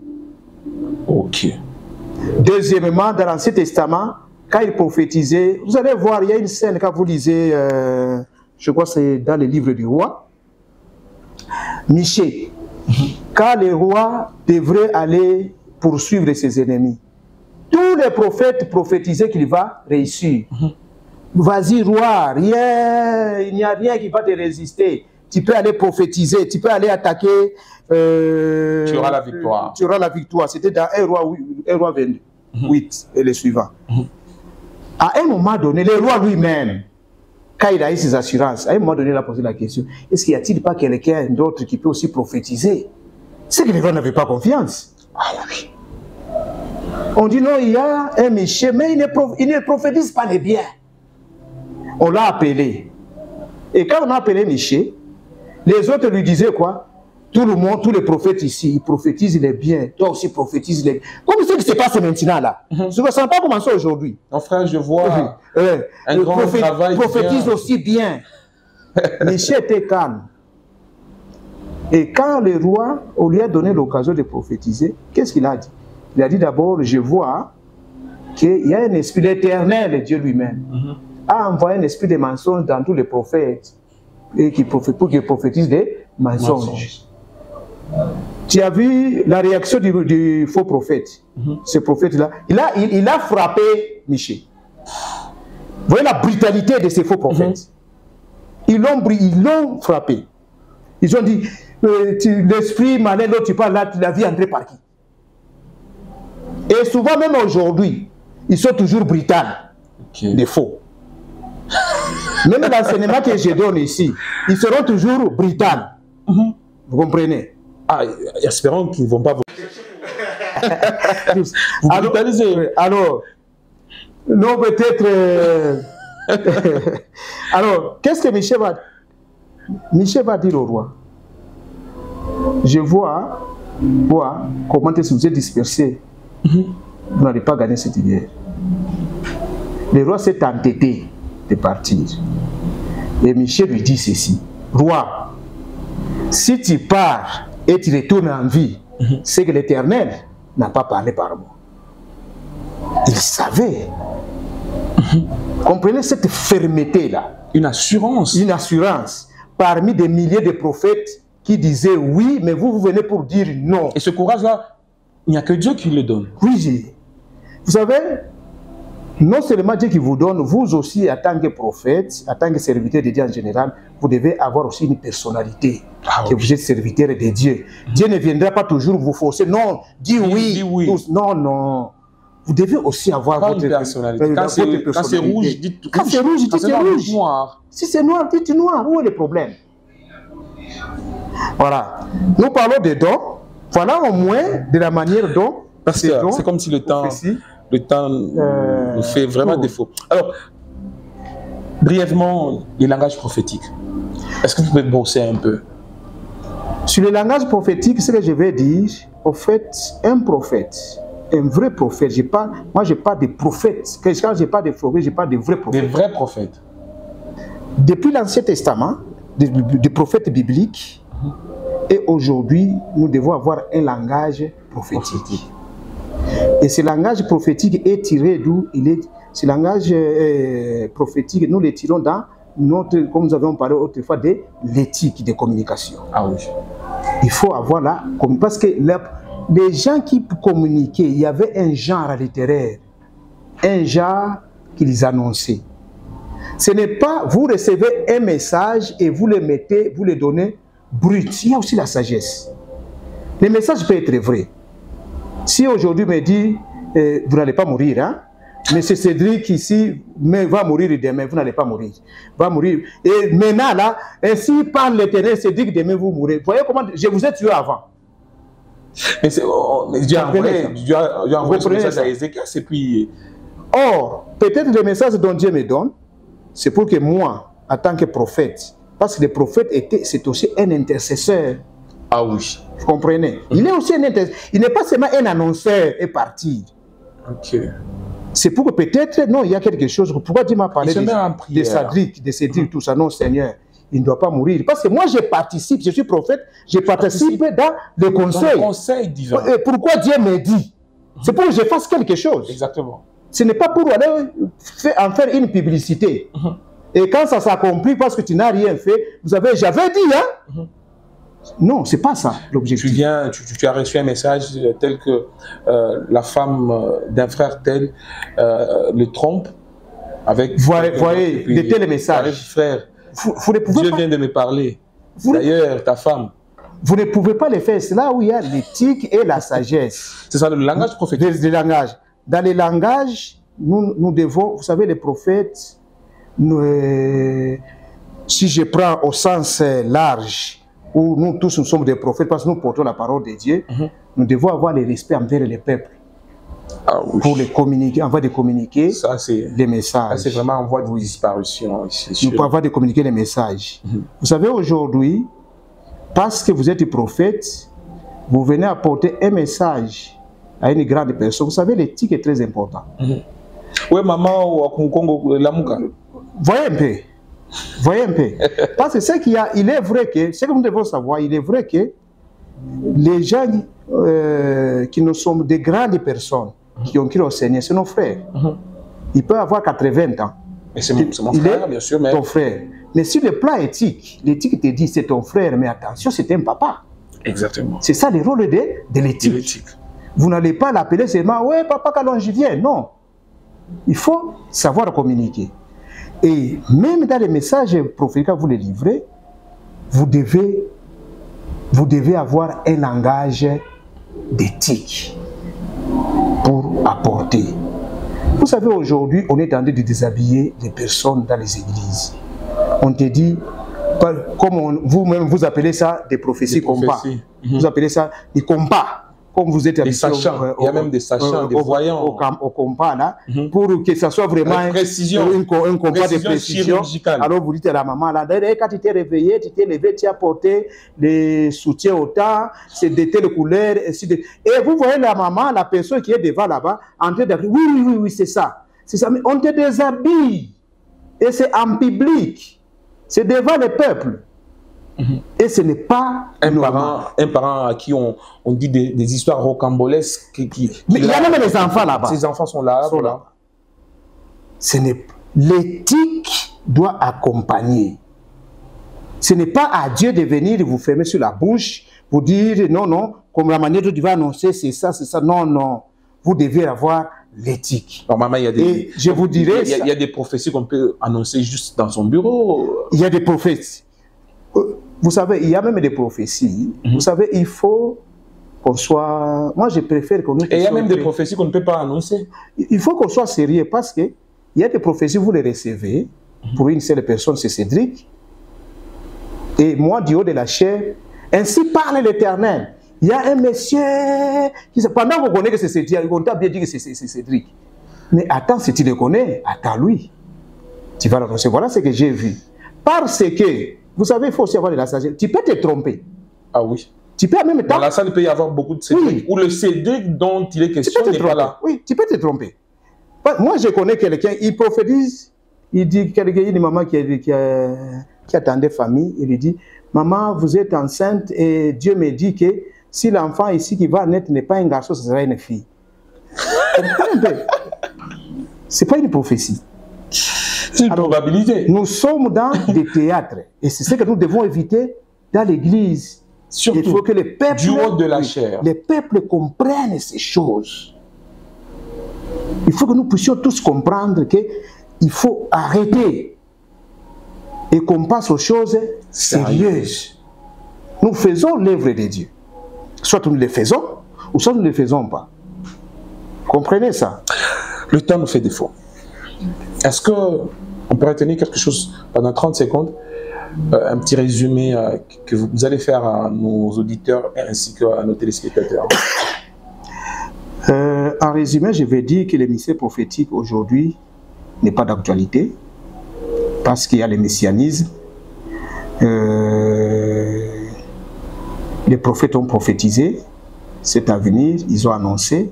Ok. Deuxièmement, dans l'Ancien Testament, quand ils prophétisaient, vous allez voir, il y a une scène, quand vous lisez, je crois que c'est dans les livres du roi, Michée, quand le roi devrait aller poursuivre ses ennemis, tous les prophètes prophétisaient qu'il va réussir. Vas-y, roi, il n'y a rien qui va te résister. Tu peux aller prophétiser, tu peux aller attaquer. Tu auras la victoire. Tu auras la victoire. C'était dans 1 roi 22, 8 et les suivants. À un moment donné, le roi lui-même, quand il a eu ses assurances, à un moment donné, il a posé la question, est-ce qu'il n'y a-t-il pas quelqu'un d'autre qui peut aussi prophétiser? C'est que les gens n'avaient pas confiance. Ah oui. On dit non, il y a un Michée, mais il ne prophétise pas les biens. On l'a appelé. Et quand on a appelé Michée, les autres lui disaient quoi? Tout le monde, tous les prophètes ici, ils prophétisent les biens. Toi aussi, prophétise les biens. Comme ce qui se passe maintenant là. Ça n'a pas commencé aujourd'hui. Mon frère, je vois un grand travail. Prophétise aussi bien. Michée était calme. Et quand le roi, on lui a donné l'occasion de prophétiser, qu'est-ce qu'il a dit? Il a dit d'abord, je vois qu'il y a un esprit éternel, Dieu lui-même, a envoyé un esprit de mensonge dans tous les prophètes et pour qu'ils prophétisent des mensonges. Tu as vu la réaction du faux prophète, ce prophète-là, il a frappé Michée. Vous voyez la brutalité de ces faux prophètes. Ils l'ont frappé. Ils ont dit, l'esprit malin dont tu parles là, tu l'as vu entrer par qui? Et souvent, même aujourd'hui, ils sont toujours brutaux, des faux. Même l'enseignement que je donne ici, ils seront toujours brutaux. Vous comprenez? Ah, espérons qu'ils ne vont pas vous brutaliser. Alors, non, peut-être... Alors, qu'est-ce que Michée va dire au roi? Je vois comment est-ce que vous êtes dispersés. Vous n'allez pas gagner cette guerre. Le roi s'est entêté de partir. Et Michée lui dit ceci: roi, si tu pars et tu retournes en vie, c'est que l'Éternel n'a pas parlé par moi. Il savait. Comprenez cette fermeté-là. Une assurance. Une assurance. Parmi des milliers de prophètes qui disaient oui, mais vous venez pour dire non. Et ce courage-là, il n'y a que Dieu qui le donne. Oui, vous savez, Non seulement Dieu qui vous donne, vous aussi, en tant que prophète, en tant que serviteur de Dieu en général, vous devez avoir aussi une personnalité, que vous êtes serviteur de Dieu. Dieu ne viendra pas toujours vous forcer. Non, dis oui. Dis oui. Tous. Non, non. Vous devez aussi avoir votre personnalité. Quand c'est rouge, dites rouge. Quand c'est rouge, dites rouge. Noir. Si c'est noir, dites noir. Où est le problème? Voilà. Nous parlons des dons. Voilà au moins de la manière dont... Parce que c'est comme si le temps nous fait vraiment défaut. Alors, brièvement, les langages prophétiques. Est-ce que vous pouvez bosser un peu? Sur les langages prophétiques, ce que je vais dire, au fait, un prophète, un vrai prophète, moi je parle de prophètes. Quand je parle de prophètes, je parle de vrais prophètes. Des vrais prophètes. Depuis l'Ancien Testament, des prophètes bibliques, et aujourd'hui, nous devons avoir un langage prophétique. Et ce langage prophétique est tiré d'où? Ce langage prophétique, nous le tirons dans notre, comme nous avons parlé autrefois, de l'éthique de communication. Ah oui. Il faut avoir là, parce que les gens qui communiquaient, il y avait un genre littéraire, un genre qu'ils annonçaient. Ce n'est pas, vous recevez un message et vous le mettez, vous le donnez brut. Il y a aussi la sagesse. Le message peut être vrai. Si aujourd'hui me dit, vous n'allez pas mourir, hein? Mais c'est Cédric ici, mais va mourir demain, vous n'allez pas mourir. Va mourir. Et maintenant, là, ainsi parle l'Éternel, Cédric, demain vous mourrez. Vous voyez comment je vous ai tué avant. Mais Dieu a envoyé ce message à Ézéchias et puis... Or, peut-être le message dont Dieu me donne, c'est pour que moi, en tant que prophète, parce que le prophète, c'est aussi un intercesseur. Ah oui. Vous comprenez? Il est aussi un intercesseur. Il n'est pas seulement un annonceur et parti. Ok. C'est pour que peut-être, non, il y a quelque chose. Pourquoi Dieu m'a parlé de Cédric, tout ça? Non, Seigneur, il ne doit pas mourir. Parce que moi, je participe, je suis prophète, je participe dans le conseil. Dans le conseil divin. Et pourquoi Dieu me dit? C'est pour que je fasse quelque chose. Exactement. Ce n'est pas pour aller en faire une publicité. Et quand ça s'accomplit parce que tu n'as rien fait, j'avais dit, hein? Non, c'est pas ça l'objectif. Tu as reçu un message tel que la femme d'un frère tel le trompe avec... Voyez, de tels messages. Frère, vous ne pouvez Dieu vient de me parler. D'ailleurs, ta femme. Vous ne pouvez pas le faire. C'est là où il y a l'éthique et la sagesse. C'est ça le langage prophétique. Le langage. Dans les langages, nous devons... Vous savez, les prophètes, si je prends au sens large, où nous tous nous sommes des prophètes parce que nous portons la parole de Dieu, nous devons avoir le respect envers les peuples. Ah oui. Pour les communiquer, envoyer de communiquer les messages. C'est vraiment en voie de disparition. Nous pouvons avoir de communiquer les messages. Vous savez, aujourd'hui, parce que vous êtes prophète, vous venez apporter un message à une grande personne. Vous savez, l'éthique est très important. Oui, maman ou à Congo, Lamuka. Voyez un peu. Voyez un peu. Parce que ce qu'il y a, il est vrai que, ce que nous devons savoir, il est vrai que les gens qui nous sommes des grandes personnes, qui ont cru au Seigneur, c'est nos frères. Il peut avoir 80 ans. Mais c'est mon frère, bien sûr. Mais... ton frère. Mais sur le plan éthique, l'éthique te dit c'est ton frère, mais attention, c'est un papa. Exactement. C'est ça le rôle de l'éthique. Vous n'allez pas l'appeler seulement, ouais, papa Kalonji vient. Non. Il faut savoir communiquer. Et même dans les messages prophétiques que vous les livrez, vous devez avoir un langage d'éthique pour apporter. Vous savez, aujourd'hui, on est en train de déshabiller les personnes dans les églises. On te dit, comme vous-même vous appelez ça des prophéties compas. Vous appelez ça des compas. Comme vous êtes habitué. Il y a même des sachants, des voyants. Au compas, là, pour que ça soit vraiment un compas de précision. Alors vous dites à la maman, là, quand tu t'es réveillé, tu t'es levé, tu as porté les soutiens au temps, c'est de telle couleur, et vous voyez la maman, la personne qui est devant là-bas, en train de dire, oui, c'est ça. C'est ça, mais on te déshabille. Et c'est en public. C'est devant le peuple. Et ce n'est pas un parent à qui on dit des histoires rocambolesques. Mais il y a même les enfants là-bas. Ces enfants sont là. Voilà. L'éthique doit accompagner. Ce n'est pas à Dieu de venir vous fermer sur la bouche, vous dire non, comme la manière dont tu vas annoncer, c'est ça. Non. Vous devez avoir l'éthique. Normalement, il y a des... Et je vous dirais... Il y a des prophéties qu'on peut annoncer juste dans son bureau. Il y a des prophéties. Vous savez, il y a même des prophéties. Vous savez, il faut qu'on soit... Moi, je préfère qu'on... Et il y a même des prophéties qu'on ne peut pas annoncer. Il faut qu'on soit sérieux parce que il y a des prophéties, vous les recevez. Pour une seule personne, c'est Cédric. Et moi, du haut de la chair, ainsi parle l'Éternel. Il y a un monsieur qui... Pendant que vous connaissez que c'est Cédric, on t'a bien dit que c'est Cédric. Mais attends, si tu le connais, attends-lui. Tu vas l'annoncer. Voilà ce que j'ai vu. Parce que, vous savez, il faut aussi avoir de la sagesse. Tu peux te tromper. Ah oui. Tu peux en même temps... Dans la salle, il peut y avoir beaucoup de Cédric. Oui. Ou le Cédric dont il est question n'est pas là. Oui, tu peux te tromper. Moi, je connais quelqu'un, il prophétise, il dit, quelqu'un, une maman qui attendait famille, il lui dit, maman, vous êtes enceinte et Dieu me dit que si l'enfant ici qui va naître n'est pas un garçon, ce sera une fille. C'est pas une prophétie. C'est une probabilité. Nous sommes dans des théâtres et c'est ce que nous devons éviter dans l'église. Surtout, il faut que les peuples, du haut de la chair. Les peuples comprennent ces choses. Il faut que nous puissions tous comprendre qu'il faut arrêter et qu'on passe aux choses sérieuses. Nous faisons l'œuvre de Dieu. Soit nous le faisons, ou soit nous ne le faisons pas. Comprenez ça? Le temps nous fait défaut. Est-ce qu'on pourrait tenir quelque chose pendant 30 secondes, un petit résumé que vous allez faire à nos auditeurs ainsi qu'à nos téléspectateurs? En résumé, je vais dire que le mystère prophétique aujourd'hui n'est pas d'actualité parce qu'il y a le messianisme. Les prophètes ont prophétisé cet avenir, ils ont annoncé.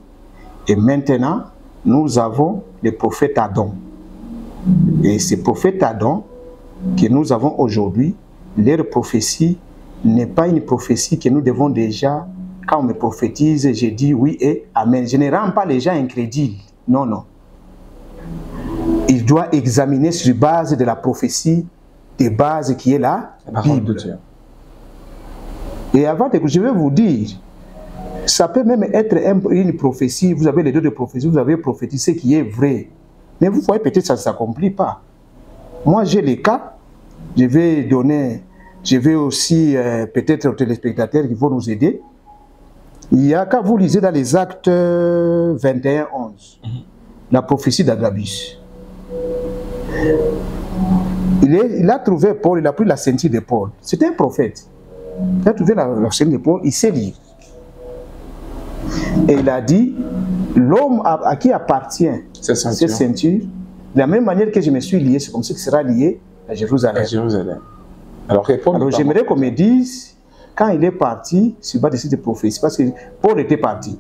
Et maintenant, nous avons le prophète Adam. Et ces prophètes Adam que nous avons aujourd'hui, leur prophétie n'est pas une prophétie que nous devons déjà... Quand on me prophétise, je dis oui et amen. Je ne rends pas les gens incrédules. Non, non. Il doit examiner sur base de la prophétie de base qui est la Bible. Et avant que je vais vous dire, ça peut même être une prophétie. Vous avez les deux de prophétie, vous avez prophétisé ce qui est vrai. Mais vous voyez, peut-être ça ne s'accomplit pas. Moi, j'ai les cas. Je vais aussi peut-être aux téléspectateurs qui vont nous aider. Il y a, quand vous lisez dans les Actes 21, 11, la prophétie d'Agabus. Il a trouvé Paul, il a pris la ceinture de Paul. C'était un prophète. Il a trouvé la ceinture de Paul, il s'est lié. Et il a dit, l'homme à qui appartient cette ceinture, de la même manière que je me suis lié, c'est comme ça qu'il sera lié à Jérusalem. Alors j'aimerais qu'on me dise, quand il est parti, sur base de cette prophétie, parce que Paul était parti.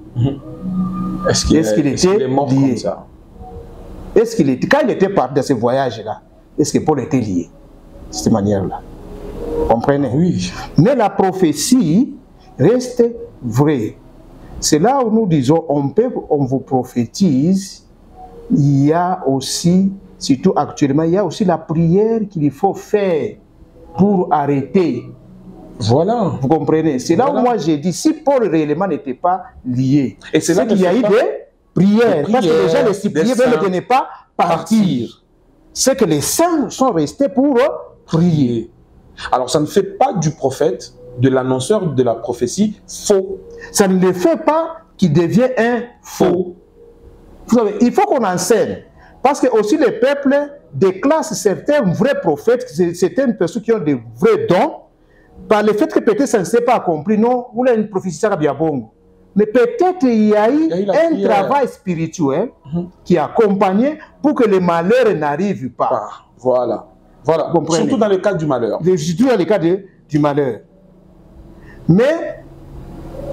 Est-ce qu'il était mort lié? Comme ça? Quand il était parti dans ce voyage-là, est-ce que Paul était lié de cette manière-là? Comprenez? Oui. Mais la prophétie reste vraie. C'est là où nous disons, on vous prophétise, il y a aussi, surtout actuellement, il y a aussi la prière qu'il faut faire pour arrêter. Voilà. Vous comprenez? C'est là où moi j'ai dit, si Paul réellement n'était pas lié, c'est qu'il y a eu des prières, parce que les gens les suppliaient de ne pas partir. C'est que les saints sont restés pour prier. Alors ça ne fait pas du prophète, de l'annonceur de la prophétie, faux. Ça ne le fait pas qu'il devient un faux. Vous savez, il faut qu'on enseigne. Parce que aussi les peuples déclassent certains vrais prophètes, certaines personnes qui ont des vrais dons, par le fait que peut-être ça ne s'est pas accompli. Non, vous avez une prophétie à Biabongo. Mais peut-être il y a eu un travail spirituel qui a accompagné pour que le malheur n'arrive pas. Voilà. Voilà. Surtout dans le cas du malheur. Surtout dans le cas du malheur. Mais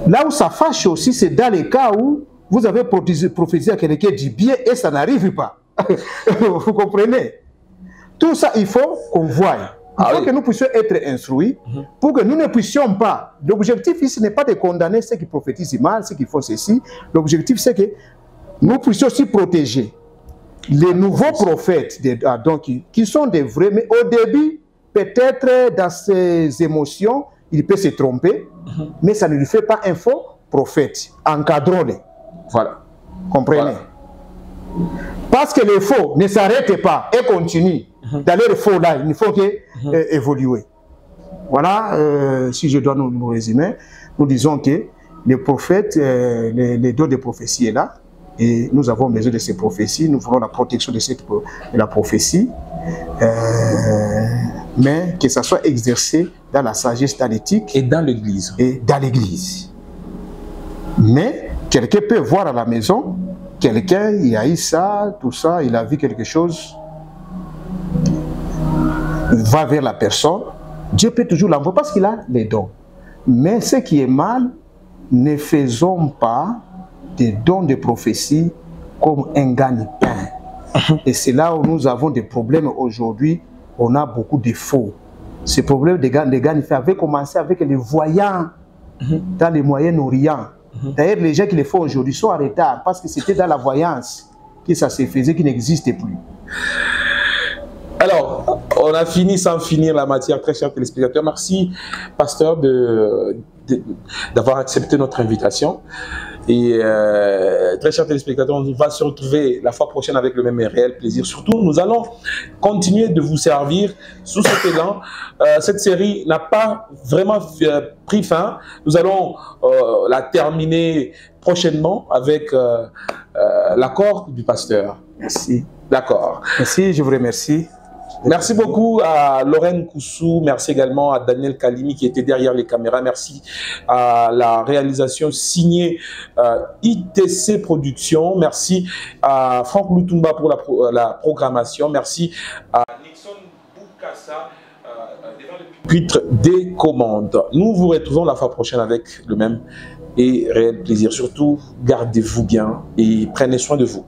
là où ça fâche aussi, c'est dans les cas où vous avez prophétisé à quelqu'un du bien et ça n'arrive pas. Vous comprenez? Tout ça, il faut qu'on voie. Il faut que nous puissions être instruits pour que nous ne puissions pas. L'objectif ici n'est pas de condamner ceux qui prophétisent mal, ceux qui font ceci. L'objectif, c'est que nous puissions aussi protéger les nouveaux prophètes qui sont des vrais, mais au début, peut-être dans ses émotions, il peut se tromper, mais ça ne lui fait pas un faux prophète. Encadrons-les. Voilà. Comprenez? Voilà. Parce que les faux ne s'arrêtent pas et continuent. Dans les faux là, il faut évoluer. Voilà, si je dois nous résumer, nous disons que les prophètes, les dons de prophétie est là, et nous avons besoin de ces prophéties, nous voulons la protection de la prophétie, mais que ça soit exercé dans la sagesse, dans l'éthique et dans l'Église. Et dans l'Église. Mais quelqu'un peut voir à la maison, quelqu'un, il a eu ça, tout ça, il a vu quelque chose, il va vers la personne, Dieu peut toujours l'envoyer parce qu'il a les dons. Mais ce qui est mal, ne faisons pas des dons de prophétie comme un gagne-pain. Et c'est là où nous avons des problèmes aujourd'hui. On a beaucoup de faux. Ce problème de gagne-pain avait commencé avec les voyants dans le Moyen-Orient. D'ailleurs, les gens qui le font aujourd'hui sont en retard parce que c'était dans la voyance que ça se faisait, qui n'existait plus. Alors, on a fini sans finir la matière, très chers téléspectateurs. Merci, pasteur, d'avoir accepté notre invitation. Et très chers téléspectateurs, on va se retrouver la fois prochaine avec le même et réel plaisir. Surtout, nous allons continuer de vous servir sous cet élan. Cette série n'a pas vraiment pris fin. Nous allons la terminer prochainement avec l'accord du pasteur. Merci. D'accord. Merci, je vous remercie. Merci beaucoup à Lorraine Koussou, merci également à Daniel Kalimi qui était derrière les caméras, merci à la réalisation signée ITC Productions, merci à Franck Lutumba pour la programmation, merci à Nixon Boukassa devant le pupitre des commandes. Nous vous retrouvons la fois prochaine avec le même et réel plaisir. Surtout, gardez-vous bien et prenez soin de vous.